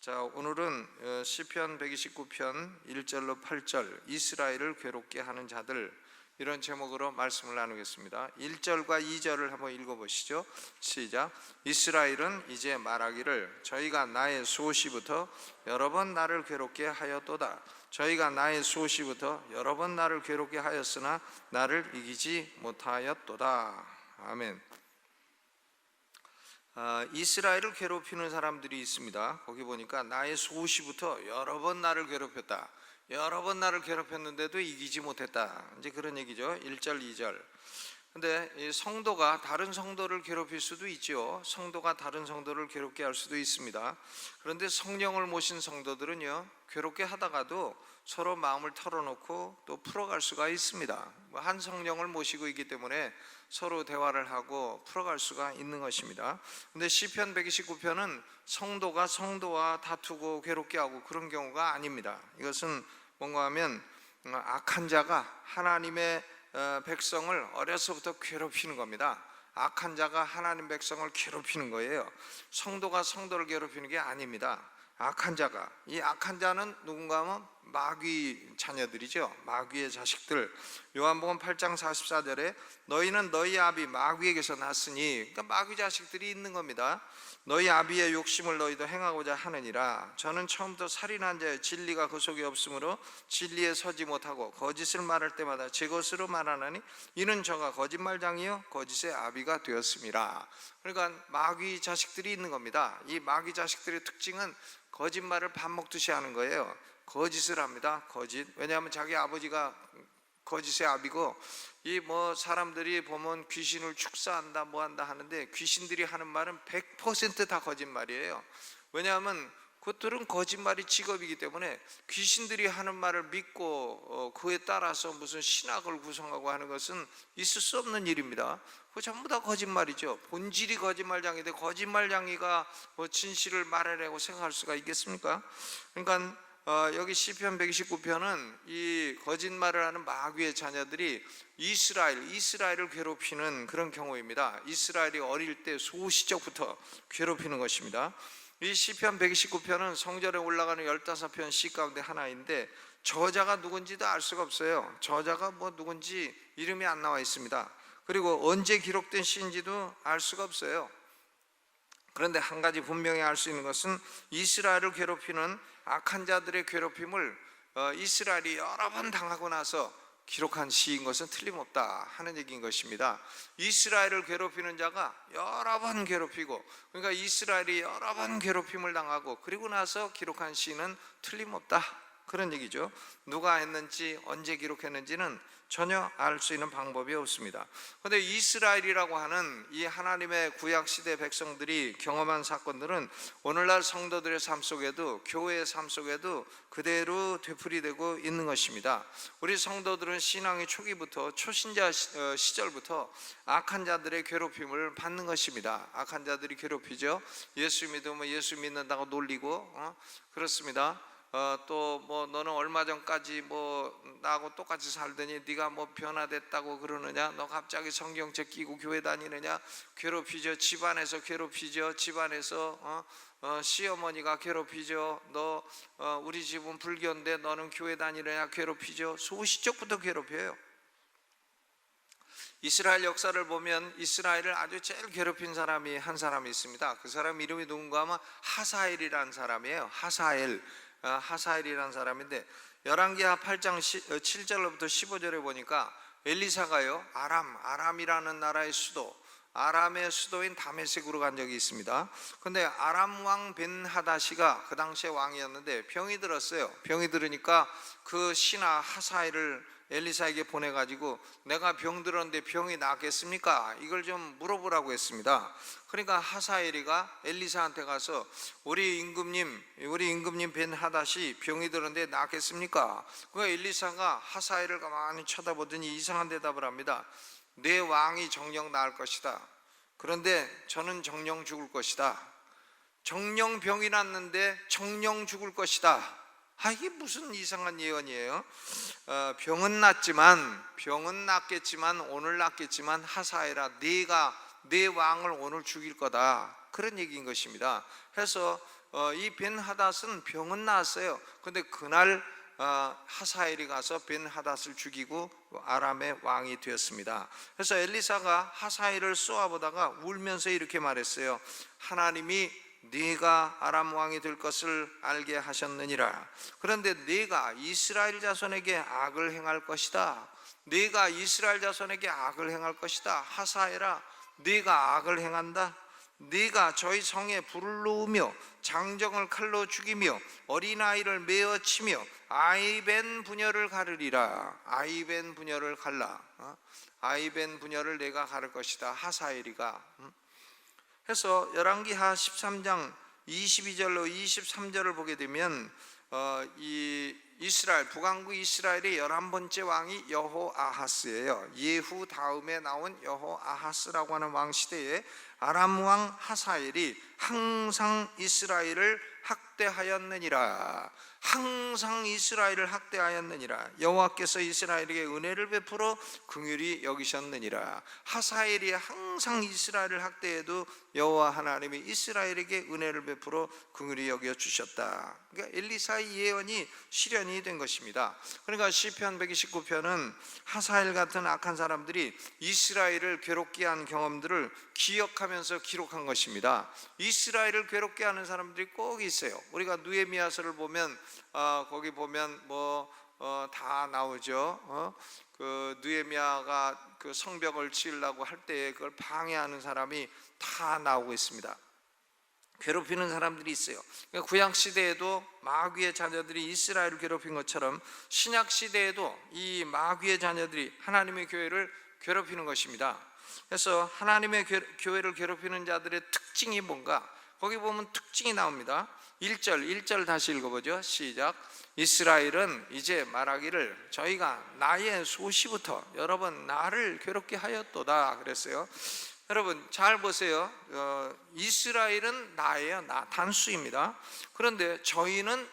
자, 오늘은 시편 129편 1절로 8절 이스라엘을 괴롭게 하는 자들, 이런 제목으로 말씀을 나누겠습니다. 1절과 2절을 한번 읽어보시죠. 시작. 이스라엘은 이제 말하기를 저희가 나의 수호시부터 여러 번 나를 괴롭게 하였도다. 저희가 나의 수호시부터 여러 번 나를 괴롭게 하였으나 나를 이기지 못하였도다. 아멘. 이스라엘을 괴롭히는 사람들이 있습니다. 거기 보니까 나의 소시부터 여러 번 나를 괴롭혔다. 여러 번 나를 괴롭혔는데도 이기지 못했다. 이제 그런 얘기죠. 1절, 2절. 근데 이 성도가 다른 성도를 괴롭힐 수도 있죠. 성도가 다른 성도를 괴롭게 할 수도 있습니다. 그런데 성령을 모신 성도들은요, 괴롭게 하다가도 서로 마음을 털어놓고 또 풀어갈 수가 있습니다. 한 성령을 모시고 있기 때문에 서로 대화를 하고 풀어갈 수가 있는 것입니다. 근데 시편 129편은 성도가 성도와 다투고 괴롭게 하고 그런 경우가 아닙니다. 이것은 뭔가 하면 악한 자가 하나님의 백성을 어려서부터 괴롭히는 겁니다. 악한 자가 하나님 백성을 괴롭히는 거예요. 성도가 성도를 괴롭히는 게 아닙니다. 악한 자가, 이 악한 자는 누군가 하면 마귀 자녀들이죠. 마귀의 자식들. 요한복음 8장 44절에 너희는 너희 아비 마귀에게서 났으니, 그러니까 마귀 자식들이 있는 겁니다. 너희 아비의 욕심을 너희도 행하고자 하느니라. 저는 처음부터 살인한 자의 진리가 그 속에 없으므로 진리에 서지 못하고 거짓을 말할 때마다 제 것으로 말하나니 이는 저가 거짓말장이요 거짓의 아비가 되었습니다. 그러니까 마귀 자식들이 있는 겁니다. 이 마귀 자식들의 특징은 거짓말을 밥 먹듯이 하는 거예요. 거짓을 합니다. 거짓. 왜냐하면 자기 아버지가 거짓의 아비고, 이 사람들이 보면 귀신을 축사한다 뭐한다 하는데 귀신들이 하는 말은 100% 다 거짓말이에요. 왜냐하면 그것들은 거짓말이 직업이기 때문에 귀신들이 하는 말을 믿고 그에 따라서 무슨 신학을 구성하고 하는 것은 있을 수 없는 일입니다. 그거 전부 다 거짓말이죠. 본질이 거짓말장이인데 거짓말장이가 진실을 말하려고 생각할 수가 있겠습니까? 그러니까 여기 시편 129편은 이 거짓말을 하는 마귀의 자녀들이 이스라엘을 괴롭히는 그런 경우입니다. 이스라엘이 어릴 때 소시적부터 괴롭히는 것입니다. 이 시편 129편은 성전에 올라가는 15편 시 가운데 하나인데 저자가 누군지도 알 수가 없어요. 저자가 누군지 이름이 안 나와 있습니다. 그리고 언제 기록된 시인지도 알 수가 없어요. 그런데 한 가지 분명히 알 수 있는 것은 이스라엘을 괴롭히는 악한 자들의 괴롭힘을 이스라엘이 여러 번 당하고 나서 기록한 시인 것은 틀림없다 하는 얘기인 것입니다. 이스라엘을 괴롭히는 자가 여러 번 괴롭히고, 그러니까 이스라엘이 여러 번 괴롭힘을 당하고 그리고 나서 기록한 시는 틀림없다 그런 얘기죠. 누가 했는지 언제 기록했는지는 전혀 알 수 있는 방법이 없습니다. 그런데 이스라엘이라고 하는 이 하나님의 구약시대 백성들이 경험한 사건들은 오늘날 성도들의 삶 속에도, 교회의 삶 속에도 그대로 되풀이되고 있는 것입니다. 우리 성도들은 신앙의 초기부터, 초신자 시절부터 악한 자들의 괴롭힘을 받는 것입니다. 악한 자들이 괴롭히죠. 예수 믿으면 예수 믿는다고 놀리고 그렇습니다. 또 너는 얼마 전까지 나하고 똑같이 살더니 네가 변화됐다고 그러느냐, 너 갑자기 성경책 끼고 교회 다니느냐, 괴롭히죠. 집안에서 괴롭히죠. 집안에서 시어머니가 괴롭히죠. 너 우리 집은 불교인데 너는 교회 다니느냐, 괴롭히죠. 소시적부터 괴롭혀요. 이스라엘 역사를 보면 이스라엘을 아주 제일 괴롭힌 사람이 한 사람이 있습니다. 그 사람 이름이 누군가 하면 하사엘이라는 사람이에요. 하사엘이라는 사람인데 열왕기하 8장 7절로부터 15절에 보니까 엘리사가요, 아람이라는 나라의 수도, 아람의 수도인 다메섹으로 간 적이 있습니다. 근데 아람 왕 벤하다시가 그 당시에 왕이었는데 병이 들었어요. 병이 들으니까 그 신하 하사엘을 엘리사에게 보내가지고 내가 병 들었는데 병이 낫겠습니까? 이걸 좀 물어보라고 했습니다. 그러니까 하사엘이가 엘리사한테 가서 우리 임금님 벤하닷이 병이 들었는데 낫겠습니까? 그러니까 엘리사가 하사엘을 가만히 쳐다보더니 이상한 대답을 합니다. 내 왕이 정령 나을 것이다. 그런데 저는 정령 죽을 것이다. 정령 병이 났는데 정령 죽을 것이다. 이게 무슨 이상한 예언이에요? 병은 낫겠지만 오늘 낫겠지만 하사엘아, 내 왕을 오늘 죽일 거다, 그런 얘기인 것입니다. 해서 이 벤하닷은 병은 나았어요. 근데 그날 하사엘이 가서 벤하닷을 죽이고 아람의 왕이 되었습니다. 그래서 엘리사가 하사엘을 쏘아보다가 울면서 이렇게 말했어요. 하나님이 네가 아람 왕이 될 것을 알게 하셨느니라. 그런데 네가 이스라엘 자손에게 악을 행할 것이다. 네가 이스라엘 자손에게 악을 행할 것이다. 하사엘아, 네가 악을 행한다. 네가 저희 성에 불을 놓으며 장정을 칼로 죽이며 어린아이를 메어 치며 아이벤 부녀를 가르리라. 아이벤 부녀를 갈라. 아이벤 부녀를 내가 가를 것이다. 하사엘이가. 해서 열왕기하 13장 22절로 23절을 보게 되면 이 이스라엘 북왕국 이스라엘의 11번째 왕이 여호아하스예요. 예후 다음에 나온 여호아하스라고 하는 왕 시대에 아람 왕 하사엘이 항상 이스라엘을 학대하였느니라. 항상 이스라엘을 학대하였느니라. 여호와께서 이스라엘에게 은혜를 베풀어 긍휼히 여기셨느니라. 하사엘이 항상 이스라엘을 학대해도 여호와 하나님이 이스라엘에게 은혜를 베풀어 긍휼히 여겨 주셨다. 그러니까 엘리사의 예언이 실현이 된 것입니다. 그러니까 시편 129편은 하사엘 같은 악한 사람들이 이스라엘을 괴롭게 한 경험들을 기억하면서 기록한 것입니다. 이스라엘을 괴롭게 하는 사람들이 꼭 있어요. 우리가 느헤미야서를 보면 거기 보면 다 나오죠. 그 느헤미야가 그 성벽을 지으려고 할 때 그걸 방해하는 사람이 다 나오고 있습니다. 괴롭히는 사람들이 있어요. 그러니까 구약 시대에도 마귀의 자녀들이 이스라엘을 괴롭힌 것처럼 신약 시대에도 이 마귀의 자녀들이 하나님의 교회를 괴롭히는 것입니다. 그래서 하나님의 교회를 괴롭히는 자들의 특징이 뭔가? 거기 보면 특징이 나옵니다. 1절 다시 읽어보죠. 시작. 이스라엘은 이제 말하기를 저희가 나의 소시부터 여러 번 나를 괴롭게 하였도다 그랬어요. 여러분 잘 보세요. 이스라엘은 나예요. 나 단수입니다. 그런데 저희는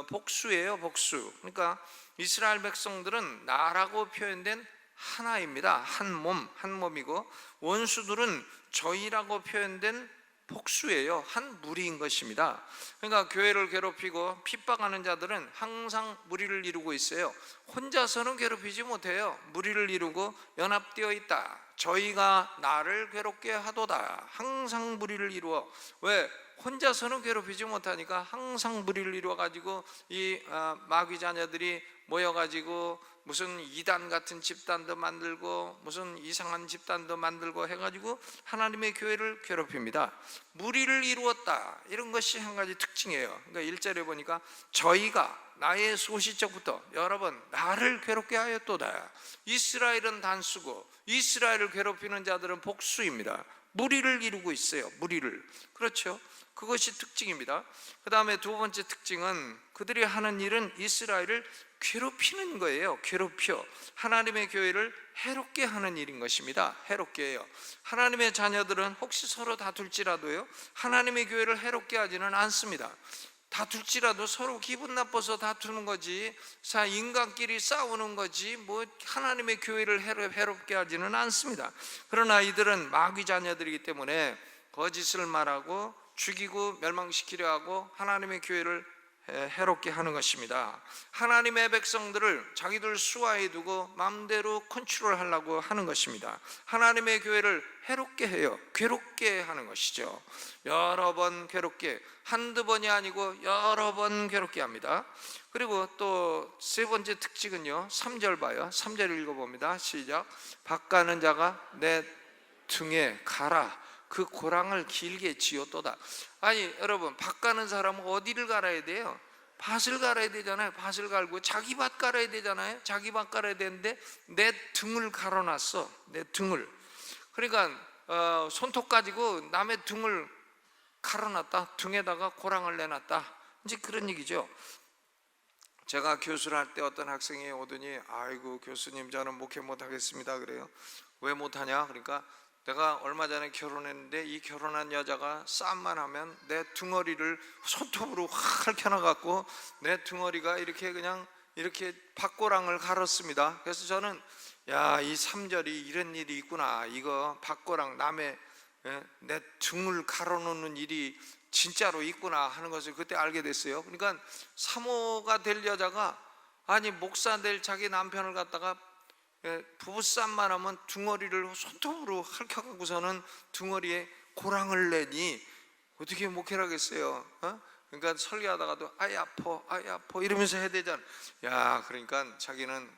복수예요. 복수. 그러니까 이스라엘 백성들은 나라고 표현된 하나입니다. 한 몸이고 원수들은 저희라고 표현된 복수예요. 한 무리인 것입니다. 그러니까 교회를 괴롭히고 핍박하는 자들은 항상 무리를 이루고 있어요. 혼자서는 괴롭히지 못해요. 무리를 이루고 연합되어 있다. 저희가 나를 괴롭게 하도다. 항상 무리를 이루어. 왜? 혼자서는 괴롭히지 못하니까 항상 무리를 이루어 가지고 이 마귀 자녀들이 모여 가지고 무슨 이단 같은 집단도 만들고 무슨 이상한 집단도 만들고 해가지고 하나님의 교회를 괴롭힙니다. 무리를 이루었다. 이런 것이 한 가지 특징이에요. 그러니까 1절에 보니까 저희가 나의 소시적부터 여러 번 나를 괴롭게 하였도다. 이스라엘은 단수고 이스라엘을 괴롭히는 자들은 복수입니다. 무리를 이루고 있어요. 무리를. 그렇죠? 그것이 특징입니다. 그 다음에 두 번째 특징은 그들이 하는 일은 이스라엘을 괴롭히는 거예요. 괴롭혀 하나님의 교회를 해롭게 하는 일인 것입니다. 해롭게 해요. 하나님의 자녀들은 혹시 서로 다툴지라도요 하나님의 교회를 해롭게 하지는 않습니다. 다툴지라도 서로 기분 나빠서 다투는 거지 인간끼리 싸우는 거지 하나님의 교회를 해롭게 하지는 않습니다. 그러나 이들은 마귀 자녀들이기 때문에 거짓을 말하고 죽이고 멸망시키려 하고 하나님의 교회를 해롭게 하는 것입니다. 하나님의 백성들을 자기들 수하에 두고 마음대로 컨트롤하려고 하는 것입니다. 하나님의 교회를 해롭게 해요. 괴롭게 하는 것이죠. 여러 번 괴롭게, 한두 번이 아니고 여러 번 괴롭게 합니다. 그리고 또 세 번째 특징은요 3절 봐요. 3절 읽어봅니다. 시작. 밭가는 자가 내 등에 가라. 그 고랑을 길게 지었도다. 아니 여러분 밭 가는 사람은 어디를 갈아야 돼요? 밭을 갈아야 되잖아요. 밭을 갈고 자기 밭 갈아야 되잖아요. 자기 밭 갈아야 되는데 내 등을 갈아놨어. 내 등을. 그러니까 손톱 가지고 남의 등을 갈아놨다. 등에다가 고랑을 내놨다. 이제 그런 얘기죠. 제가 교수를 할 때 어떤 학생이 오더니 아이고 교수님 저는 목회 못하겠습니다 그래요. 왜 못하냐? 그러니까 내가 얼마 전에 결혼했는데 이 결혼한 여자가 싸움만 하면 내 등어리를 손톱으로 확 핥혀나갖고 내 등어리가 이렇게 그냥 이렇게 밭고랑을 갈았습니다. 그래서 저는 야, 이 3절이 이런 일이 있구나. 이거 밭고랑 남의 내 등을 갈아놓는 일이 진짜로 있구나 하는 것을 그때 알게 됐어요. 그러니까 사모가 될 여자가 아니 목사 될 자기 남편을 갖다가 부부싸움만 하면 둥어리를 손톱으로 핥혀갖고서는 둥어리에 고랑을 내니 어떻게 목회를 하겠어요? 그러니까 설교하다가도 아이 아파 이러면서 해야 되잖아. 야, 그러니까 자기는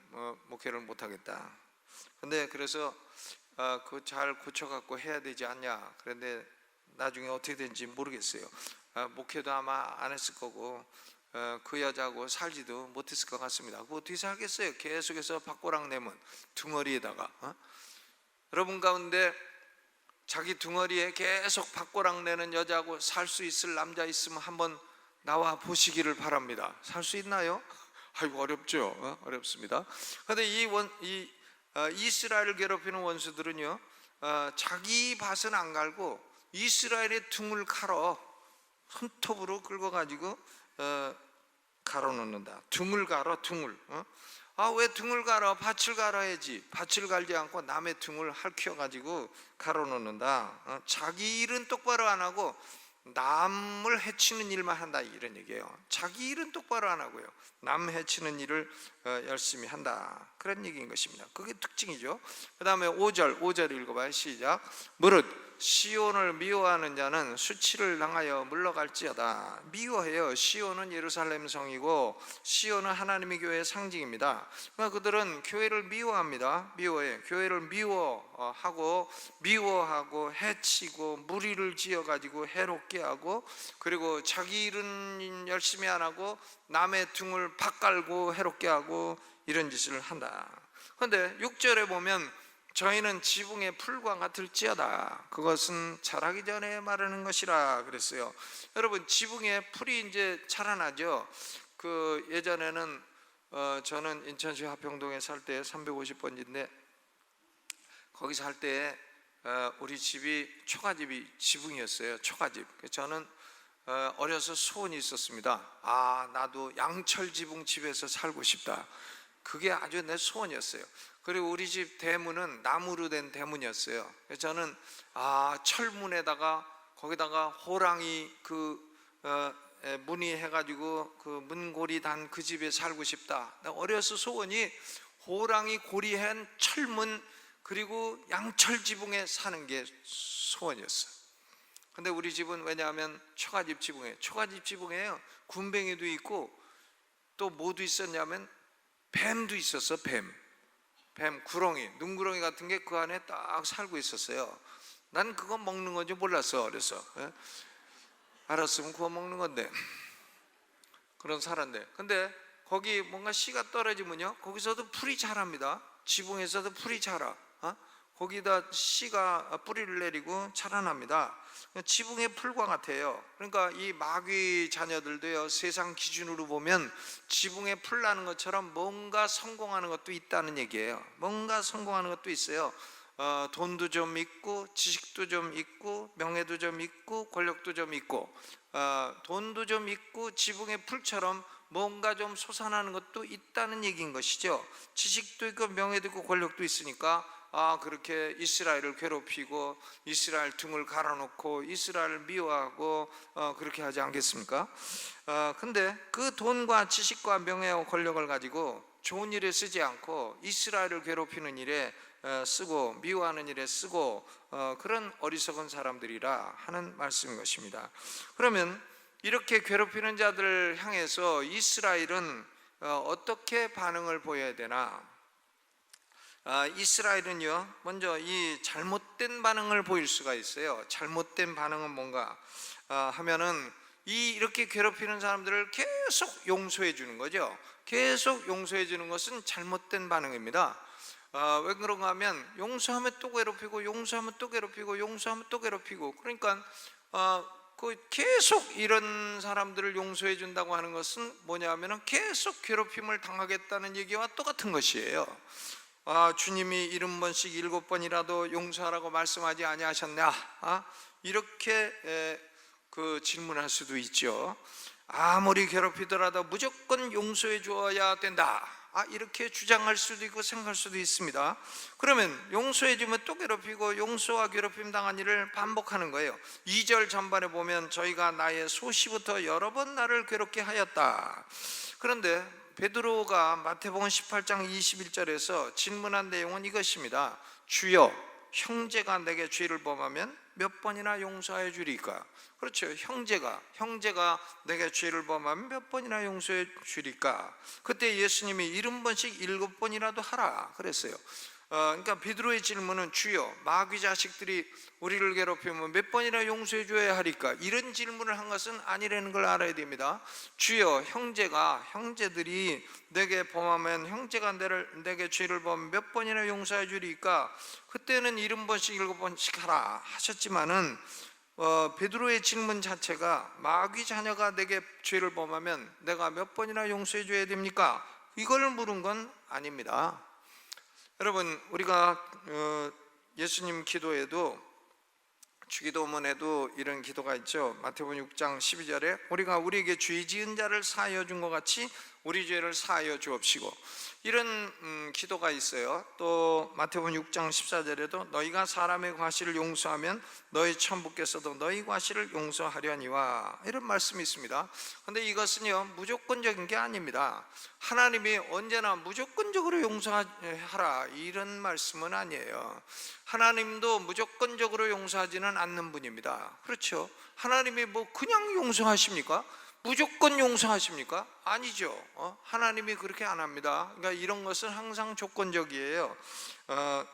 목회를 못하겠다. 근데 그래서 그거 잘 고쳐갖고 해야 되지 않냐. 그런데 나중에 어떻게 된지 모르겠어요. 목회도 아마 안 했을 거고 그 여자하고 살지도 못했을 것 같습니다. 그거 어떻게 살겠어요? 계속해서 박고랑 내면 둥어리에다가 여러분 가운데 자기 둥어리에 계속 박고랑 내는 여자하고 살 수 있을 남자 있으면 한번 나와 보시기를 바랍니다. 살 수 있나요? 아이고 어렵죠. 어렵습니다. 그런데 이 이스라엘을 괴롭히는 원수들은요, 자기 밭은 안 갈고 이스라엘의 둥을 갈어 손톱으로 긁어가지고 갈아놓는다. 둥을 갈아, 둥을. 왜 둥을 갈아? 밭을 갈아야지. 밭을 갈지 않고 남의 둥을 핥혀가지고 갈아놓는다. 자기 일은 똑바로 안 하고 남을 해치는 일만 한다, 이런 얘기예요. 자기 일은 똑바로 안 하고요, 남 해치는 일을 열심히 한다, 그런 얘기인 것입니다. 그게 특징이죠. 그 다음에 5절 읽어봐요. 시작. 무릇 시온을 미워하는 자는 수치를 당하여 물러갈지어다. 미워해요. 시온은 예루살렘 성이고 시온은 하나님의 교회의 상징입니다. 그러니까 그들은 교회를 미워합니다. 미워해. 교회를 미워하고 해치고 무리를 지어가지고 해롭게 하고, 그리고 자기 일은 열심히 안 하고 남의 둥을 밭갈고 해롭게 하고 이런 짓을 한다. 그런데 6절에 보면 저희는 지붕의 풀과 같을지어다. 그것은 자라기 전에 마르는 것이라 그랬어요. 여러분, 지붕에 풀이 이제 자라나죠. 예전에는 저는 인천시 화평동에 살 때 350번지인데 거기 살 때 우리 집이 초가집이 지붕이었어요. 초가집. 저는 어려서 소원이 있었습니다. 나도 양철 지붕 집에서 살고 싶다. 그게 아주 내 소원이었어요. 그리고 우리 집 대문은 나무로 된 대문이었어요. 그래서 저는 철문에다가 거기다가 호랑이 무늬 해가지고 그 문고리 단 그 집에 살고 싶다. 어려서 소원이 호랑이 고리한 철문 그리고 양철 지붕에 사는 게 소원이었어요. 근데 우리 집은 왜냐하면 초가집 지붕이에요. 군뱅이도 있고 또 뭐도 있었냐면 뱀도 있었어. 뱀 구렁이, 눈구렁이 같은 게 그 안에 딱 살고 있었어요. 난 그거 먹는 건지 몰랐어, 어려서. 알았으면 그거 먹는 건데 그런 살았는데, 근데 거기 뭔가 씨가 떨어지면요 거기서도 풀이 자랍니다. 지붕에서도 풀이 자라. 거기다 씨가 뿌리를 내리고 자라납니다. 지붕의 풀과 같아요. 그러니까 이 마귀 자녀들도요, 세상 기준으로 보면 지붕에 풀 나는 것처럼 뭔가 성공하는 것도 있다는 얘기예요. 뭔가 성공하는 것도 있어요. 돈도 좀 있고 지식도 좀 있고 명예도 좀 있고 권력도 좀 있고, 돈도 좀 있고 지붕의 풀처럼 뭔가 좀 솟아나는 것도 있다는 얘기인 것이죠. 지식도 있고 명예도 있고 권력도 있으니까 그렇게 이스라엘을 괴롭히고 이스라엘 등을 갈아놓고 이스라엘을 미워하고 그렇게 하지 않겠습니까? 근데 그 돈과 지식과 명예와 권력을 가지고 좋은 일에 쓰지 않고 이스라엘을 괴롭히는 일에 쓰고 미워하는 일에 쓰고 그런 어리석은 사람들이라 하는 말씀인 것입니다. 그러면 이렇게 괴롭히는 자들을 향해서 이스라엘은 어떻게 반응을 보여야 되나? 이스라엘은요, 먼저 이 잘못된 반응을 보일 수가 있어요. 잘못된 반응은 뭔가 하면은 이렇게 괴롭히는 사람들을 계속 용서해 주는 거죠. 계속 용서해 주는 것은 잘못된 반응입니다. 왜 그런가 하면 용서하면 또 괴롭히고 용서하면 또 괴롭히고 용서하면 또 괴롭히고, 그러니까 계속 이런 사람들을 용서해 준다고 하는 것은 뭐냐 하면은 계속 괴롭힘을 당하겠다는 얘기와 똑같은 것이에요. 주님이 70번씩 7번이라도 용서하라고 말씀하지 아니하셨냐? 이렇게 질문할 수도 있죠. 아무리 괴롭히더라도 무조건 용서해 주어야 된다. 이렇게 주장할 수도 있고 생각할 수도 있습니다. 그러면 용서해주면 또 괴롭히고 용서와 괴롭힘 당한 일을 반복하는 거예요. 2절 전반에 보면 저희가 나의 소시부터 여러 번 나를 괴롭게 하였다. 그런데 베드로가 마태복음 18장 21절에서 질문한 내용은 이것입니다. 주여, 형제가 내게 죄를 범하면 몇 번이나 용서해 주리까? 그렇죠. 형제가 내게 죄를 범하면 몇 번이나 용서해 주리까? 그때 예수님이 70번씩 7번이라도 하라 그랬어요. 그러니까 베드로의 질문은 주여, 마귀 자식들이 우리를 괴롭히면 몇 번이나 용서해 줘야 하리까? 이런 질문을 한 것은 아니라는 걸 알아야 됩니다. 주여, 형제들이 내게 범하면 형제가 내게 죄를 범하면 몇 번이나 용서해 주리까? 그때는 70번씩 7번씩 하라 하셨지만은 베드로의 질문 자체가 마귀 자녀가 내게 죄를 범하면 내가 몇 번이나 용서해 줘야 됩니까? 이걸 물은 건 아닙니다. 여러분, 우리가 예수님 기도에도, 주기도문에도 이런 기도가 있죠. 마태복음 6장 12절에 우리가 우리에게 죄 지은 자를 사하여 준 것 같이 우리 죄를 사하여 주옵시고, 이런 기도가 있어요. 또 마태복음 6장 14절에도 너희가 사람의 과실을 용서하면 너희 천부께서도 너희 과실을 용서하려니와, 이런 말씀이 있습니다. 그런데 이것은요, 무조건적인 게 아닙니다. 하나님이 언제나 무조건적으로 용서하라 이런 말씀은 아니에요. 하나님도 무조건적으로 용서하지는 않는 분입니다. 그렇죠? 하나님이 뭐 그냥 용서하십니까? 무조건 용서하십니까? 아니죠. 하나님이 그렇게 안 합니다. 그러니까 이런 것은 항상 조건적이에요.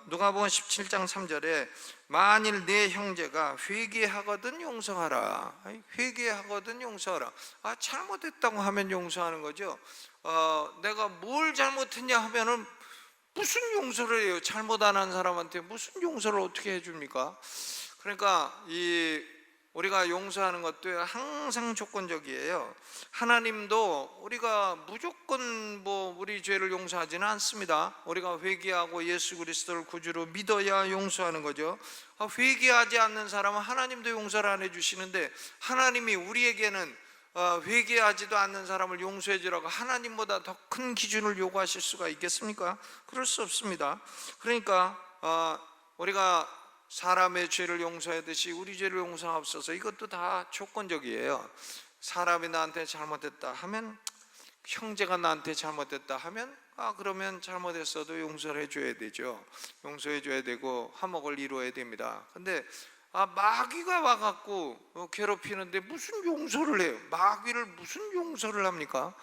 누가복음 17장 3절에 만일 내 형제가 회개하거든 용서하라. 회개하거든 용서하라. 잘못했다고 하면 용서하는 거죠. 내가 뭘 잘못했냐 하면은 무슨 용서를 해요? 잘못 안 한 사람한테 무슨 용서를 어떻게 해줍니까? 그러니까 우리가 용서하는 것도 항상 조건적이에요. 하나님도 우리가 무조건 우리 죄를 용서하지는 않습니다. 우리가 회개하고 예수 그리스도를 구주로 믿어야 용서하는 거죠. 회개하지 않는 사람은 하나님도 용서를 안 해주시는데, 하나님이 우리에게는 회개하지도 않는 사람을 용서해 주라고 하나님보다 더 큰 기준을 요구하실 수가 있겠습니까? 그럴 수 없습니다. 그러니까 우리가 사람의 죄를 용서하듯이 우리 죄를 용서하옵소서, 이것도 다 조건적이에요. 사람이 나한테 잘못했다 하면, 형제가 나한테 잘못했다 하면 그러면 잘못했어도 용서를 해줘야 되죠. 용서해 줘야 되고 화목을 이루어야 됩니다. 근데 마귀가 와갖고 괴롭히는데 무슨 용서를 해요? 마귀를 무슨 용서를 합니까?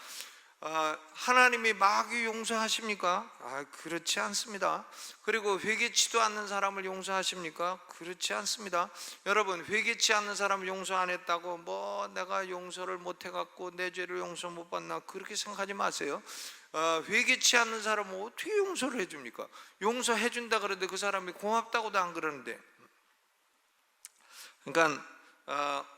하나님이 마귀 용서하십니까? 그렇지 않습니다. 그리고 회개치도 않는 사람을 용서하십니까? 그렇지 않습니다. 여러분, 회개치 않는 사람을 용서 안 했다고 내가 용서를 못 해갖고 내 죄를 용서 못 받나, 그렇게 생각하지 마세요. 회개치 않는 사람은 어떻게 용서를 해줍니까? 용서해 준다 그러는데 그 사람이 고맙다고도 안 그러는데. 그러니까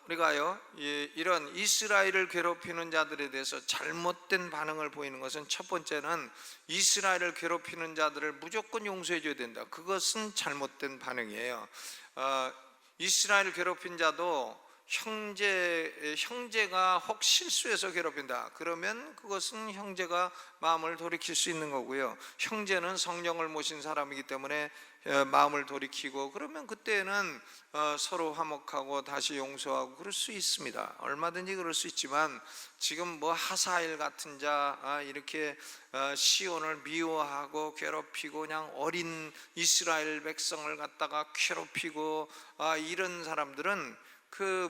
우리가요, 이런 이스라엘을 괴롭히는 자들에 대해서 잘못된 반응을 보이는 것은, 첫 번째는 이스라엘을 괴롭히는 자들을 무조건 용서해 줘야 된다. 그것은 잘못된 반응이에요. 이스라엘을 괴롭힌 자도 형제가 혹 실수해서 괴롭힌다 그러면 그것은 형제가 마음을 돌이킬 수 있는 거고요. 형제는 성령을 모신 사람이기 때문에 마음을 돌이키고, 그러면 그때는 서로 화목하고 다시 용서하고 그럴 수 있습니다. 얼마든지 그럴 수 있지만, 지금 하사엘 같은 자, 이렇게 시온을 미워하고 괴롭히고 그냥 어린 이스라엘 백성을 갖다가 괴롭히고 이런 사람들은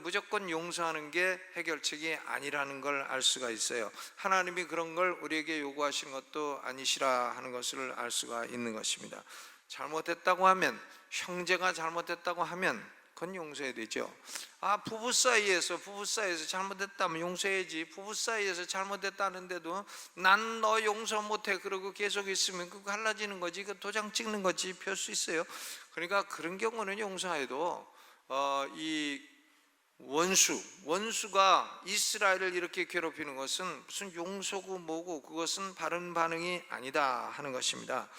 무조건 용서하는 게 해결책이 아니라는 걸 알 수가 있어요. 하나님이 그런 걸 우리에게 요구하시는 것도 아니시라 하는 것을 알 수가 있는 것입니다. 잘못했다고 하면, 형제가 잘못했다고 하면 그건 용서해야 되죠. 부부 사이에서 잘못했다면 용서해야지. 부부 사이에서 잘못했다는데도 난 너 용서 못해 그러고 계속 있으면 그거 갈라지는 거지, 그 도장 찍는 거지, 별 수 있어요. 그러니까 그런 경우는 용서해도 이 원수가 이스라엘을 이렇게 괴롭히는 것은 무슨 용서고 뭐고, 그것은 바른 반응이 아니다 하는 것입니다.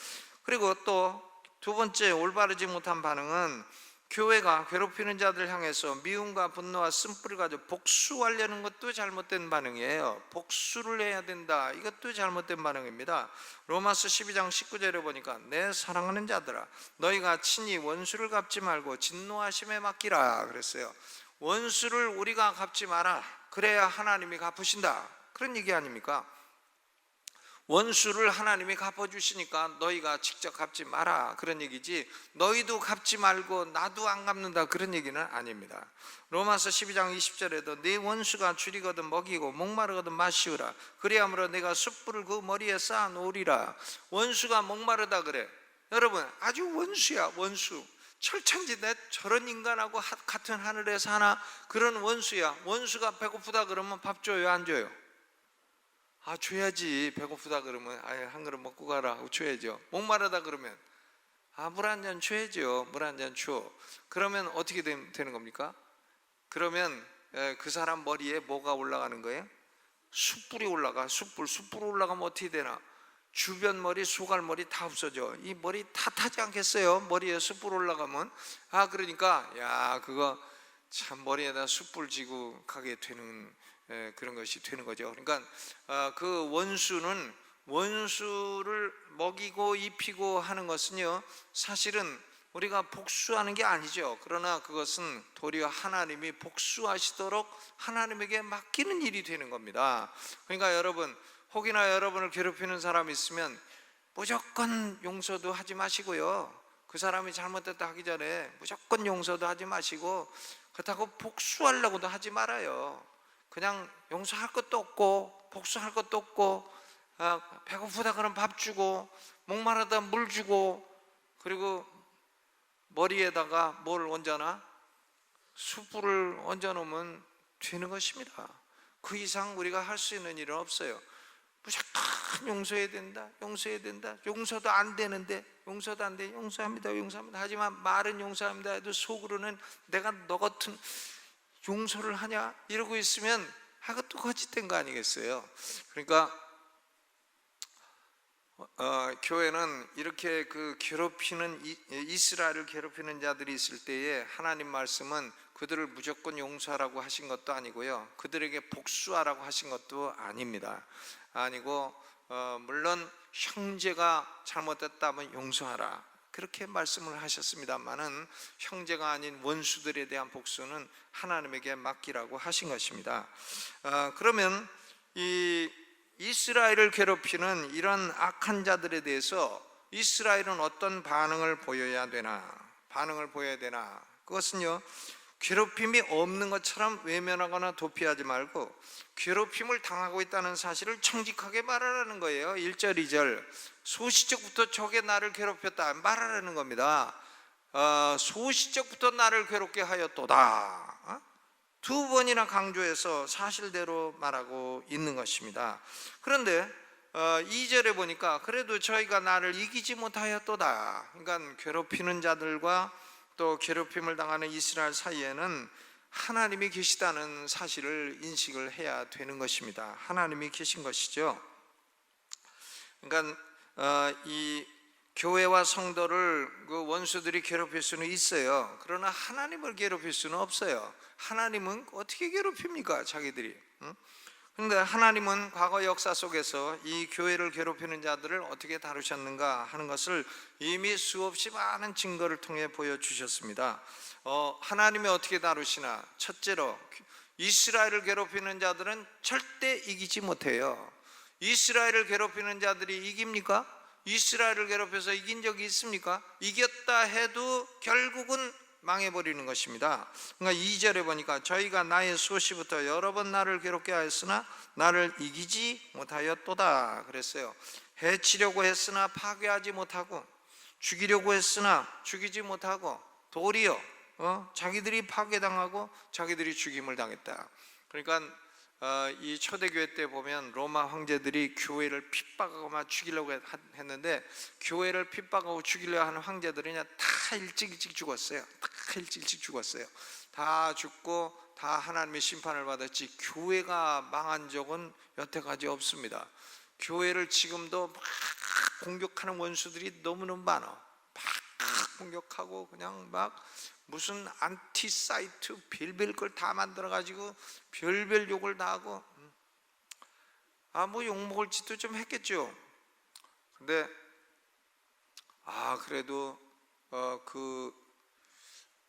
그리고 또 두 번째 올바르지 못한 반응은, 교회가 괴롭히는 자들 향해서 미움과 분노와 쓴뿌리를 가지고 복수하려는 것도 잘못된 반응이에요. 복수를 해야 된다, 이것도 잘못된 반응입니다. 로마서 12장 19절에 보니까 내 사랑하는 자들아 너희가 친히 원수를 갚지 말고 진노하심에 맡기라 그랬어요. 원수를 우리가 갚지 마라, 그래야 하나님이 갚으신다, 그런 얘기 아닙니까? 원수를 하나님이 갚아주시니까 너희가 직접 갚지 마라, 그런 얘기지 너희도 갚지 말고 나도 안 갚는다, 그런 얘기는 아닙니다. 로마서 12장 20절에도 네 원수가 줄이거든 먹이고 목마르거든 마시우라, 그리함으로 내가 숯불을 그 머리에 쌓아 놓으리라. 원수가 목마르다 그래. 여러분, 아주 원수야, 원수. 철천지 내 저런 인간하고 같은 하늘에 사나, 그런 원수야. 원수가 배고프다 그러면 밥 줘요, 안 줘요? 아, 줘야지. 배고프다 그러면 한 그릇 먹고 가라 하고 줘야죠. 목마르다 그러면 물 한 잔 줘야죠. 물 한 잔 줘. 그러면 어떻게 되는 겁니까? 그러면 그 사람 머리에 뭐가 올라가는 거예요? 숯불이 올라가. 숯불 올라가면 어떻게 되나? 주변 머리, 소갈머리 다 없어져. 이 머리 탓하지 않겠어요? 머리에 숯불 올라가면. 그러니까 그거 참 머리에다 숯불 지고 가게 되는 그런 것이 되는 거죠. 그러니까 그 원수는, 원수를 먹이고 입히고 하는 것은요, 사실은 우리가 복수하는 게 아니죠. 그러나 그것은 도리어 하나님이 복수하시도록 하나님에게 맡기는 일이 되는 겁니다. 그러니까 여러분, 혹이나 여러분을 괴롭히는 사람이 있으면 무조건 용서도 하지 마시고요, 그 사람이 잘못됐다 하기 전에 무조건 용서도 하지 마시고 그렇다고 복수하려고도 하지 말아요. 그냥 용서할 것도 없고 복수할 것도 없고, 배고프다 그러면 밥 주고 목마르다 물 주고, 그리고 머리에다가 뭘 얹어놔? 숯불을 얹어놓으면 되는 것입니다. 그 이상 우리가 할 수 있는 일은 없어요. 무조건 용서해야 된다, 용서해야 된다. 용서도 안 되는데, 용서도 안 돼. 용서합니다, 용서합니다. 하지만 말은 용서합니다 해도 속으로는 내가 너 같은 용서를 하냐 이러고 있으면 그것도 거짓된 거 아니겠어요? 그러니까 교회는 이렇게 그 괴롭히는, 이스라엘을 괴롭히는 자들이 있을 때에 하나님 말씀은 그들을 무조건 용서하라고 하신 것도 아니고요, 그들에게 복수하라고 하신 것도 아닙니다. 아니고 물론 형제가 잘못했다면 용서하라, 그렇게 말씀을 하셨습니다만은 형제가 아닌 원수들에 대한 복수는 하나님에게 맡기라고 하신 것입니다. 그러면 이 이스라엘을 괴롭히는 이런 악한 자들에 대해서 이스라엘은 어떤 반응을 보여야 되나? 그것은요, 괴롭힘이 없는 것처럼 외면하거나 도피하지 말고 괴롭힘을 당하고 있다는 사실을 정직하게 말하라는 거예요. 1절 2절 소시적부터 적의 나를 괴롭혔다 말하라는 겁니다. 소시적부터 나를 괴롭게 하였도다, 두 번이나 강조해서 사실대로 말하고 있는 것입니다. 그런데 2절에 보니까 그래도 저희가 나를 이기지 못하였도다. 그러니까 괴롭히는 자들과 또 괴롭힘을 당하는 이스라엘 사이에는 하나님이 계시다는 사실을 인식을 해야 되는 것입니다. 하나님이 계신 것이죠. 그러니까 이 교회와 성도를 그 원수들이 괴롭힐 수는 있어요. 그러나 하나님을 괴롭힐 수는 없어요. 하나님은 어떻게 괴롭힙니까, 자기들이? 그런데 하나님은 과거 역사 속에서 이 교회를 괴롭히는 자들을 어떻게 다루셨는가 하는 것을 이미 수없이 많은 증거를 통해 보여주셨습니다. 하나님이 어떻게 다루시나? 첫째로 이스라엘을 괴롭히는 자들은 절대 이기지 못해요. 이스라엘을 괴롭히는 자들이 이깁니까? 이스라엘을 괴롭혀서 이긴 적이 있습니까? 이겼다 해도 결국은 망해버리는 것입니다. 그러니까 2절에 보니까 저희가 나의 소시부터 여러 번 나를 괴롭게 하였으나 나를 이기지 못하였도다 그랬어요. 해치려고 했으나 파괴하지 못하고, 죽이려고 했으나 죽이지 못하고, 도리어 자기들이 파괴당하고 자기들이 죽임을 당했다. 그러니까 이 초대교회 때 보면 로마 황제들이 교회를 핍박하고 막 죽이려고 했는데, 교회를 핍박하고 죽이려고 하는 황제들이 그냥 다 일찍 죽었어요. 다 죽고 다 하나님의 심판을 받았지 교회가 망한 적은 여태까지 없습니다. 교회를 지금도 막 공격하는 원수들이 너무너무 많아. 막 공격하고 그냥 막 무슨 안티사이트 별별 걸 다 만들어 가지고 별별 욕을 다 하고, 뭐 욕먹을 짓도 좀 했겠죠. 근데 그래도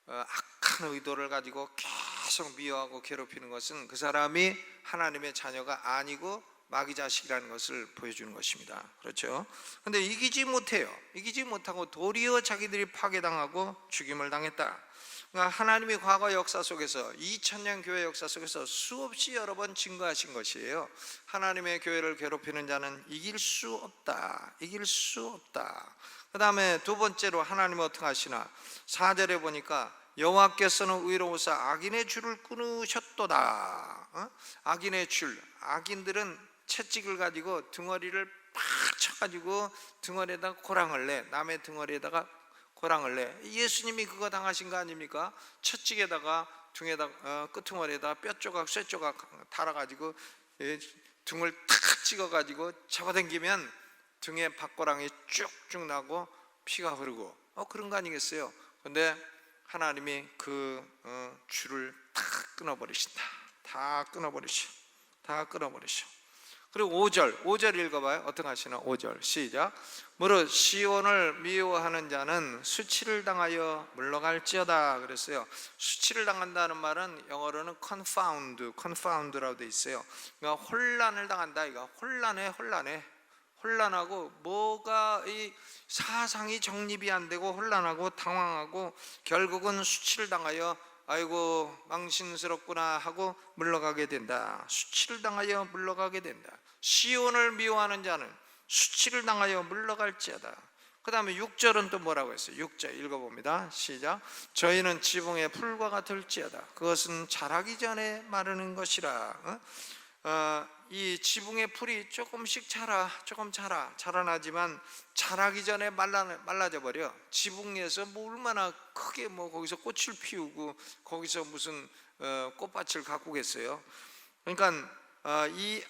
악한 의도를 가지고 계속 미워하고 괴롭히는 것은 그 사람이 하나님의 자녀가 아니고 마귀 자식이라는 것을 보여주는 것입니다. 그렇죠? 근데 이기지 못해요. 이기지 못하고 도리어 자기들이 파괴당하고 죽임을 당했다. 그러니까 하나님이 과거 역사 속에서 2000년 교회 역사 속에서 수없이 여러 번 증거하신 것이에요. 하나님의 교회를 괴롭히는 자는 이길 수 없다. 이길 수 없다. 그 다음에 두 번째로 하나님은 어떻게 하시나? 4절에 보니까 여호와께서는 의로우사 악인의 줄을 끊으셨도다. 악인의 줄, 악인들은 채찍을 가지고 등어리를 팍 쳐가지고 등어리에다가 고랑을 내, 남의 등어리에다가 고랑을 내. 예수님이 그거 당하신 거 아닙니까? 채찍에다가 등에다가 끄트머리에다가 뼈 조각 쇠 조각 달아가지고 등을 탁 찍어가지고 잡아당기면 등에 박고랑이 쭉쭉 나고 피가 흐르고 그런 거 아니겠어요? 근데 하나님이 그 줄을 다 끊어버리신다. 다 끊어버리셔. 다 끊어버리셔. 그리고 5절 읽어봐요. 어떻게 하시나? 5절 시작. 무릇 시온을 미워하는 자는 수치를 당하여 물러갈지어다 그랬어요. 수치를 당한다는 말은 영어로는 confound라고 돼 있어요. 그러니까 혼란을 당한다. 이거 혼란하고 뭐가 이 사상이 정립이 안 되고 혼란하고 당황하고 결국은 수치를 당하여 아이고 망신스럽구나 하고 물러가게 된다. 수치를 당하여 물러가게 된다. 시온을 미워하는 자는 수치를 당하여 물러갈지어다. 그 다음에 6절은 또 뭐라고 했어요? 6절 읽어봅니다. 시작. 저희는 지붕의 풀과 같을지어다. 그것은 자라기 전에 마르는 것이라. 이 지붕의 풀이 조금씩 자라나지만 자라기 전에 말라져 버려. 지붕에서 뭐 얼마나 크게 뭐 거기서 꽃을 피우고 거기서 무슨 꽃밭을 가꾸겠어요. 그러니까 이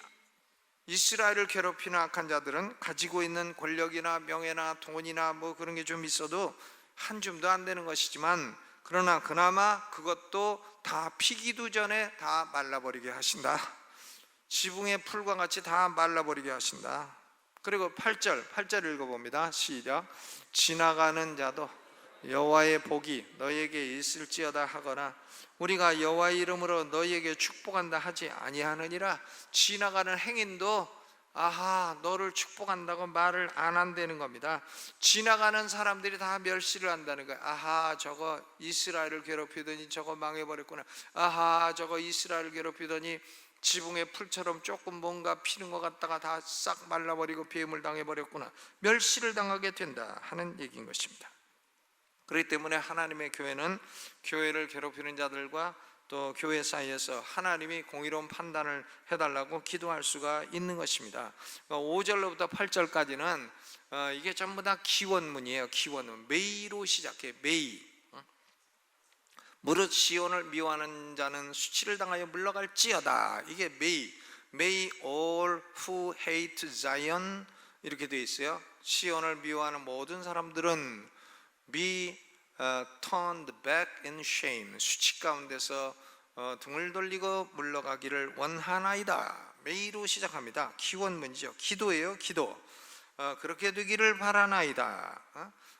이스라엘을 괴롭히는 악한 자들은 가지고 있는 권력이나 명예나 돈이나 뭐 그런 게 좀 있어도 한 줌도 안 되는 것이지만, 그러나 그나마 그것도 다 피기도 전에 다 말라버리게 하신다. 지붕의 풀과 같이 다 말라버리게 하신다. 그리고 8절 읽어봅니다. 시작. 지나가는 자도 여호와의 복이 너에게 있을지어다 하거나 우리가 여호와의 이름으로 너희에게 축복한다 하지 아니하느니라. 지나가는 행인도 너를 축복한다고 말을 안 한다는 겁니다. 지나가는 사람들이 다 멸시를 한다는 거예요. 저거 이스라엘을 괴롭히더니 저거 망해버렸구나. 저거 이스라엘을 괴롭히더니 지붕의 풀처럼 조금 뭔가 피는 것 같다가 다 싹 말라버리고 비움을 당해버렸구나. 멸시를 당하게 된다 하는 얘기인 것입니다. 그렇기 때문에 하나님의 교회는 교회를 괴롭히는 자들과 또 교회 사이에서 하나님이 공의로운 판단을 해달라고 기도할 수가 있는 것입니다. 5절로부터 8절까지는 이게 전부 다 기원문이에요. 기원문. 메이로 시작해. 메이. 무릇 시온을 미워하는 자는 수치를 당하여 물러갈지어다. 이게 메이. May all who hate Zion 이렇게 되어 있어요. 시온을 미워하는 모든 사람들은 be turned back in shame. 수치 가운데서 등을 돌리고 물러가기를 원하나이다. 메이로 시작합니다. 기원문이죠. 기도예요. 기도. 그렇게 되기를 바라나이다.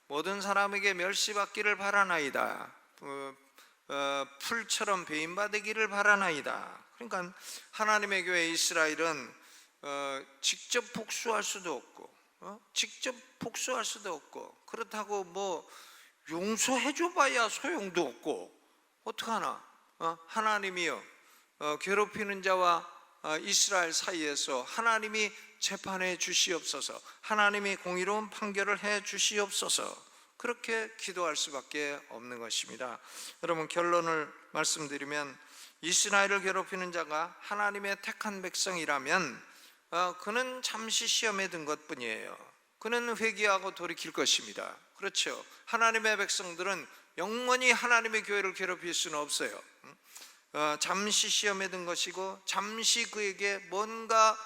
모든 사람에게 멸시받기를 바라나이다. 풀처럼 배임받기를 바라나이다. 그러니까 하나님의 교회 이스라엘은 직접 복수할 수도 없고 그렇다고 뭐 용서해줘봐야 소용도 없고 어떡하나. 하나님이요 괴롭히는 자와 이스라엘 사이에서 하나님이 재판해 주시옵소서. 하나님이 공의로운 판결을 해 주시옵소서. 그렇게 기도할 수밖에 없는 것입니다. 여러분, 결론을 말씀드리면 이스라엘을 괴롭히는 자가 하나님의 택한 백성이라면 그는 잠시 시험에 든 것뿐이에요. 그는 회개하고 돌이킬 것입니다. 그렇죠. 하나님의 백성들은 영원히 하나님의 교회를 괴롭힐 수는 없어요. 잠시 시험에 든 것이고 잠시 그에게 뭔가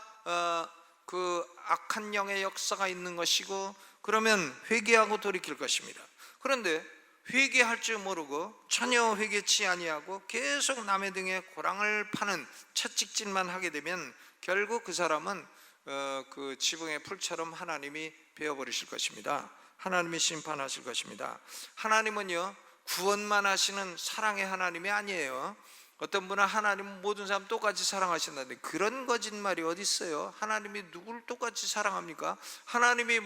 그 악한 영의 역사가 있는 것이고 그러면 회개하고 돌이킬 것입니다. 그런데 회개할 줄 모르고 전혀 회개치 아니하고 계속 남의 등에 고랑을 파는 채찍질만 하게 되면 결국 그 사람은 그 지붕의 풀처럼 하나님이 베어버리실 것입니다. 하나님이 심판하실 것입니다. 하나님은요, 구원만 하시는 사랑의 하나님이 아니에요. 어떤 분은 하나님은 모든 사람 똑같이 사랑하신다는데 그런 거짓말이 어디 있어요? 하나님이 누굴 똑같이 사랑합니까? 하나님이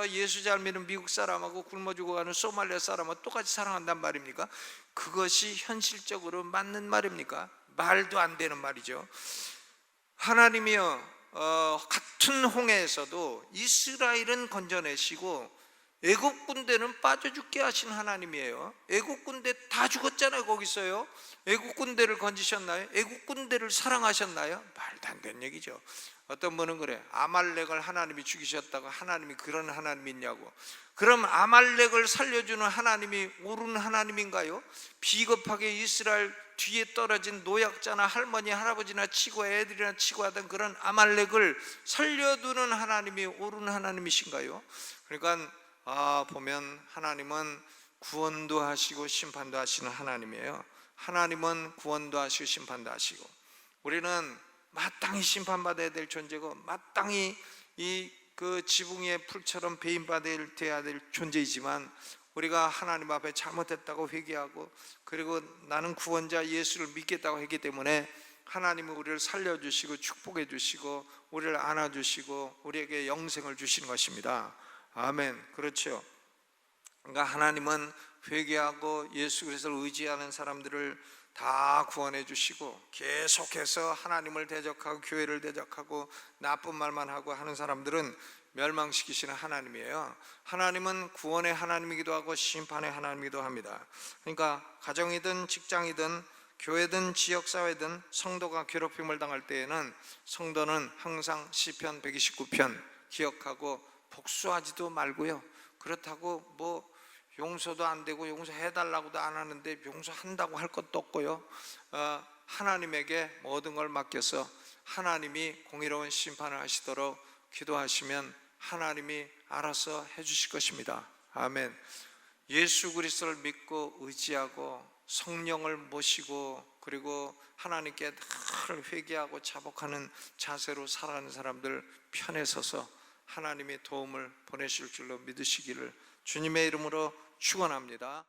예수 잘 믿는 미국 사람하고 굶어 죽어가는 소말리아 사람하고 똑같이 사랑한단 말입니까? 그것이 현실적으로 맞는 말입니까? 말도 안 되는 말이죠. 하나님이요, 같은 홍해에서도 이스라엘은 건져내시고 애국 군대는 빠져 죽게 하신 하나님이에요. 애국 군대 다 죽었잖아요. 거기서요. 애국 군대를 건지셨나요? 애국 군대를 사랑하셨나요? 말도 안 되는 얘기죠. 어떤 분은 그래, 아말렉을 하나님이 죽이셨다고 하나님이 그런 하나님이 있냐고. 그럼 아말렉을 살려주는 하나님이 옳은 하나님인가요? 비겁하게 이스라엘 뒤에 떨어진 노약자나 할머니 할아버지나 치고 애들이나 치고 하던 그런 아말렉을 살려두는 하나님이 옳은 하나님이신가요? 그러니까 보면 하나님은 구원도 하시고 심판도 하시는 하나님이에요. 하나님은 구원도 하시고 심판도 하시고, 우리는 마땅히 심판받아야 될 존재고 마땅히 그 지붕 위의 풀처럼 배임받아야 될 존재이지만, 우리가 하나님 앞에 잘못했다고 회개하고 그리고 나는 구원자 예수를 믿겠다고 했기 때문에 하나님은 우리를 살려주시고 축복해 주시고 우리를 안아주시고 우리에게 영생을 주시는 것입니다. 아멘. 그렇죠. 그러니까 하나님은 회개하고 예수 그리스도를 의지하는 사람들을 다 구원해 주시고 계속해서 하나님을 대적하고 교회를 대적하고 나쁜 말만 하고 하는 사람들은 멸망시키시는 하나님이에요. 하나님은 구원의 하나님이기도 하고 심판의 하나님이기도 합니다. 그러니까 가정이든 직장이든 교회든 지역사회든 성도가 괴롭힘을 당할 때에는 성도는 항상 시편 129편 기억하고 복수하지도 말고요, 그렇다고 용서도 안 되고 용서해달라고도 안 하는데 용서한다고 할 것도 없고요, 하나님에게 모든 걸 맡겨서 하나님이 공의로운 심판을 하시도록 기도하시면 하나님이 알아서 해주실 것입니다. 아멘. 예수 그리스도를 믿고 의지하고 성령을 모시고 그리고 하나님께 늘 회개하고 자복하는 자세로 살아가는 사람들 편에 서서 하나님이 도움을 보내실 줄로 믿으시기를 주님의 이름으로 축원합니다.